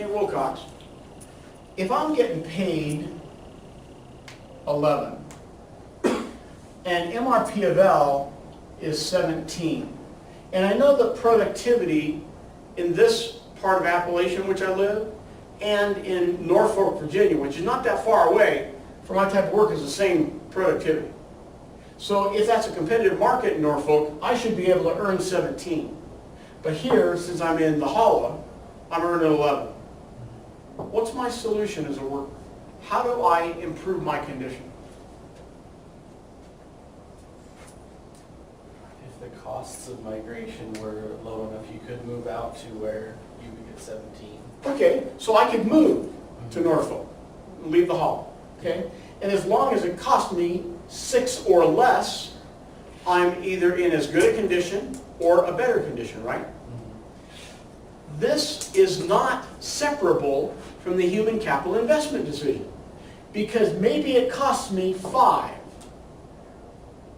Nate Wilcox. If I'm getting paid 11 and MRP of L is 17, and I know that productivity in this part of Appalachia in which I live and in Norfolk, Virginia, which is not that far away for my type of work, is the same productivity. So if that's a competitive market in Norfolk, I should be able to earn 17. But here, since I'm in the hollow, I'm earning 11. What's my solution as a worker? How do I improve my condition? If the costs of migration were low enough, you could move out to where you would get 17. Okay, so I could move to Norfolk, leave the hollow, okay? And as long as it costs me 6 or less, I'm either in as good a condition or a better condition, right? This is not separable from the human capital investment decision, because maybe it costs me 5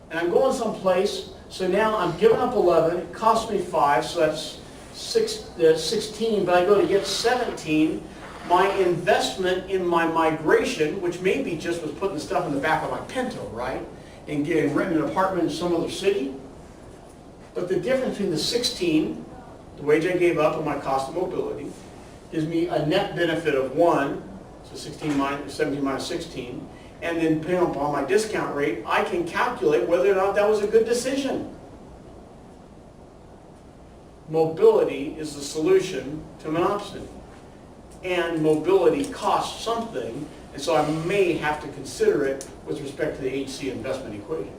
and I'm going someplace, so now I'm giving up 11, it costs me 5, so that's 16, but I go to get 17. My investment in my migration, which maybe just was putting stuff in the back of my Pinto, right, and renting an apartment in some other city, but the difference between the 16, the wage I gave up and my cost of mobility, gives me a net benefit of 1, so 17 minus 16, and then depending upon my discount rate, I can calculate whether or not that was a good decision. Mobility is the solution to monopsony. And mobility costs something, and so I may have to consider it with respect to the HC investment equation.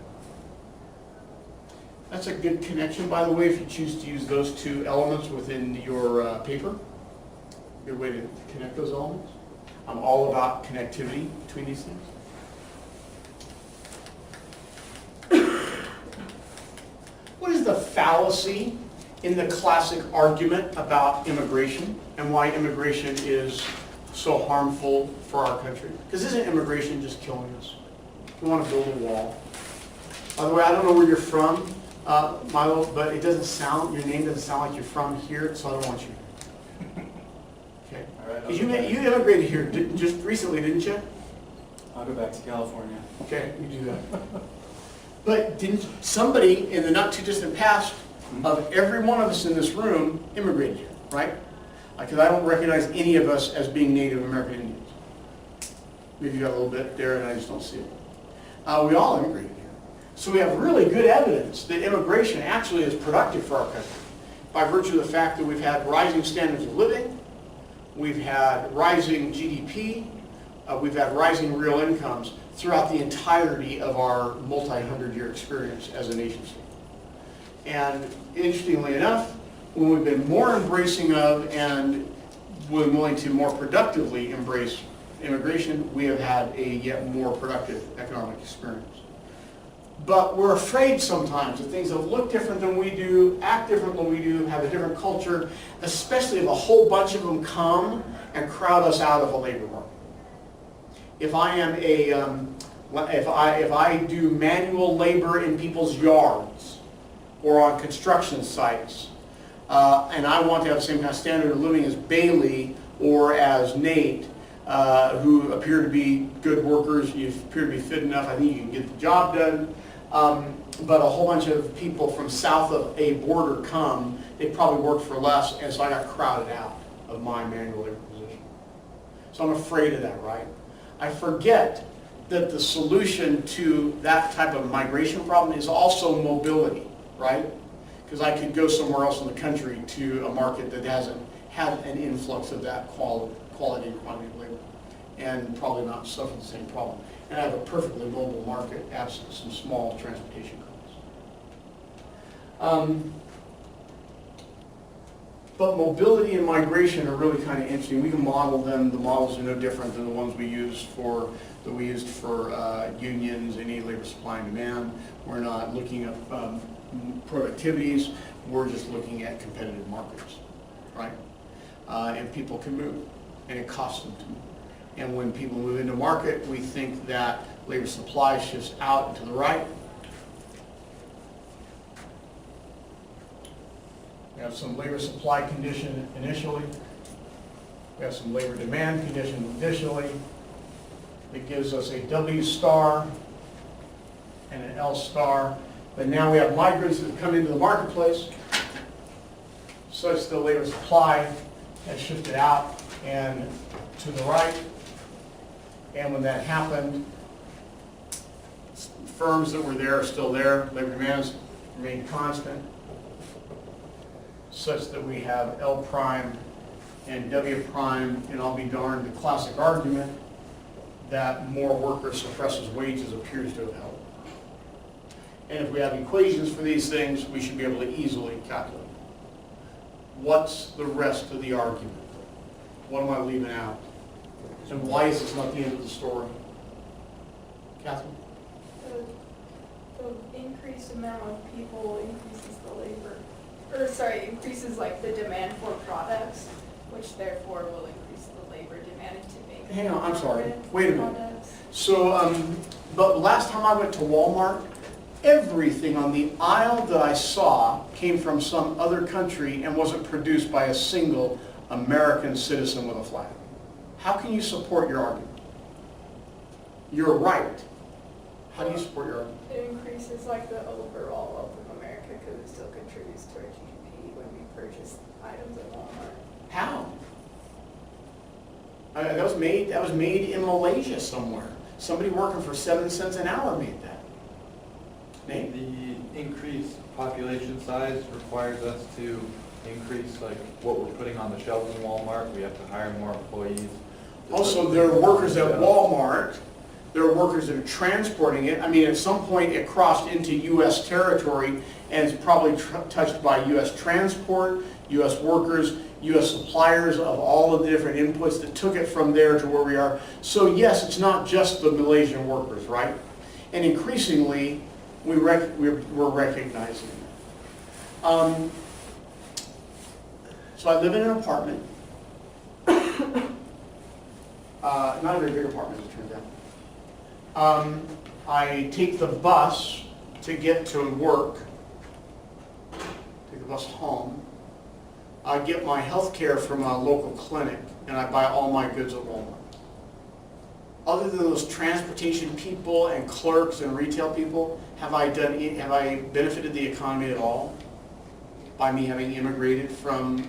That's a good connection, by the way, if you choose to use those two elements within your paper. Good way to connect those elements. I'm all about connectivity between these things. What is the fallacy in the classic argument about immigration and why immigration is so harmful for our country? Because isn't immigration just killing us? We want to build a wall. By the way, I don't know where you're from, Milo, but it doesn't sound, your name doesn't sound like you're from here, so I don't want you here. Okay. All right, You immigrated here just recently, didn't you? I'll go back to California. Okay, you do that. But didn't somebody in the not too distant past of every one of us in this room immigrated here, right? Because I don't recognize any of us as being Native American Indians. Maybe you got a little bit there and I just don't see it. We all immigrated here. So we have really good evidence that immigration actually is productive for our country by virtue of the fact that we've had rising standards of living, we've had rising GDP, we've had rising real incomes throughout the entirety of our multi-hundred-year experience as a nation state. And interestingly enough, when we've been more embracing of and we're willing to more productively embrace immigration, we have had a yet more productive economic experience. But we're afraid sometimes that things that look different than we do, act different than we do, have a different culture, especially if a whole bunch of them come and crowd us out of a labor market. If I am if I do manual labor in people's yards or on construction sites, and I want to have the same kind of standard of living as Bailey or as Nate, who appear to be good workers, you appear to be fit enough, I think you can get the job done. But a whole bunch of people from south of a border come, they probably work for less, and so I got crowded out of my manual labor position. So I'm afraid of that, right? I forget that the solution to that type of migration problem is also mobility, right? Because I could go somewhere else in the country to a market that hasn't had an influx of that quality and quantity of labor, and probably not suffer the same problem. And I have a perfectly mobile market absent some small transportation costs. But mobility and migration are really kind of interesting. We can model them. The models are no different than the ones we used for unions, any labor supply and demand. We're not looking at productivities. We're just looking at competitive markets, right? And people can move, and it costs them to move. And when people move into market, we think that labor supply shifts out and to the right. We have some labor supply condition initially. We have some labor demand conditions additionally. It gives us a W star and an L star. But now we have migrants that come into the marketplace, such the labor supply has shifted out and to the right. And when that happened, firms that were there are still there. Labor demands remain constant, such that we have L prime and W prime, and I'll be darned, the classic argument that more workers suppresses wages appears to have helped. And if we have equations for these things, we should be able to easily calculate. What's the rest of the argument? What am I leaving out? And why is this not the end of the story? Catherine? The increased amount of people increases the labor, increases like the demand for products, which therefore will increase the labor demanded to make. Hang on, I'm sorry. Wait a minute. Products. So, but last time I went to Walmart, everything on the aisle that I saw came from some other country and wasn't produced by a single American citizen with a flag. How can you support your argument? You're right. How do you support your argument? It increases like the overall wealth of America because it still contributes to our GDP when we purchase items at Walmart. How? That was made in Malaysia somewhere. Somebody working for 7 cents an hour made that. Nate? The increased population size requires us to increase like what we're putting on the shelves in Walmart. We have to hire more employees. Also, there are workers at Walmart. There are workers that are transporting it. I mean, at some point it crossed into U.S. territory and it's probably touched by U.S. transport, U.S. workers, U.S. suppliers of all of the different inputs that took it from there to where we are. So yes, it's not just the Malaysian workers, right? And increasingly, we're recognizing it. So I live in an apartment. Not a very big apartment, as it turns out. I take the bus to get to work, take the bus home. I get my health care from a local clinic, and I buy all my goods at Walmart. Other than those transportation people and clerks and retail people, have I benefited the economy at all by me having immigrated from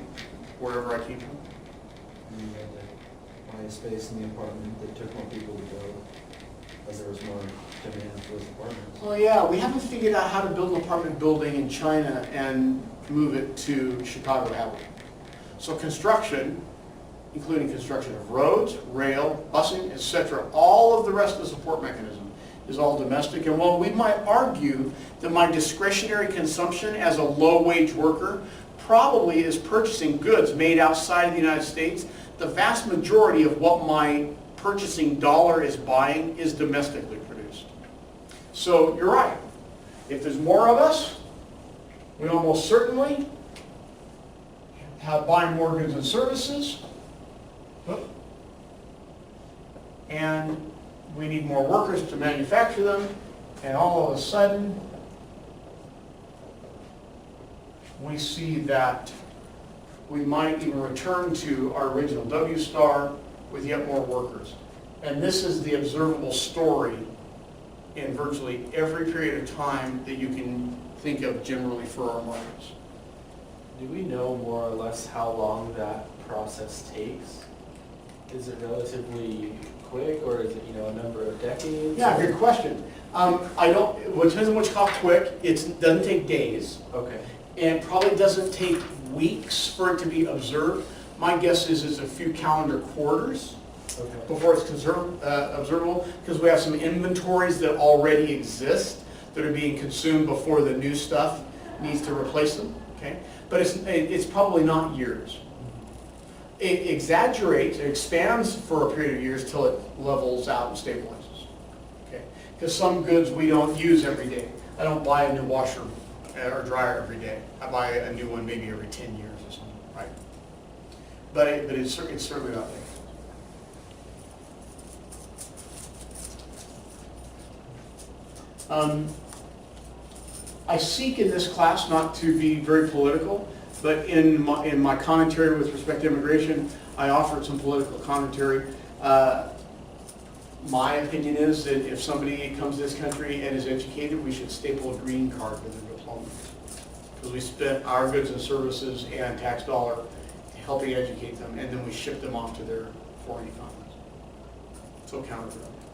wherever I came from? You had to buy space in the apartment that took more people to build, as there was more demand for those apartments. Well, yeah, we haven't figured out how to build an apartment building in China and move it to Chicago, have we? So construction, including construction of roads, rail, busing, etc., all of the rest of the support mechanism is all domestic. And while we might argue that my discretionary consumption as a low-wage worker probably is purchasing goods made outside of the United States, the vast majority of what my purchasing dollar is buying is domestically produced. So you're right. If there's more of us, we almost certainly have buying more goods and services. And we need more workers to manufacture them, and all of a sudden, we see that we might even return to our original W star with yet more workers. And this is the observable story in virtually every period of time that you can think of generally for our markets. Do we know more or less how long that process takes? Is it relatively quick, or is it, a number of decades? Yeah, good question. Well, it depends on what you call quick. It doesn't take days. Okay. And it probably doesn't take weeks for it to be observed. My guess is it's a few calendar quarters Okay. before it's observable, because we have some inventories that already exist that are being consumed before the new stuff needs to replace them. Okay, but it's probably not years. It exaggerates, it expands for a period of years till it levels out and stabilizes. Okay, because some goods we don't use every day. I don't buy a new washer or dryer every day. I buy a new one maybe every 10 years or something, right? But it's certainly not there. I seek in this class not to be very political, but in my commentary with respect to immigration, I offered some political commentary. My opinion is that if somebody comes to this country and is educated, we should staple a green card to their diploma. Because we spent our goods and services and tax dollar helping educate them, and then we ship them off to their foreign economies. So counterproductive.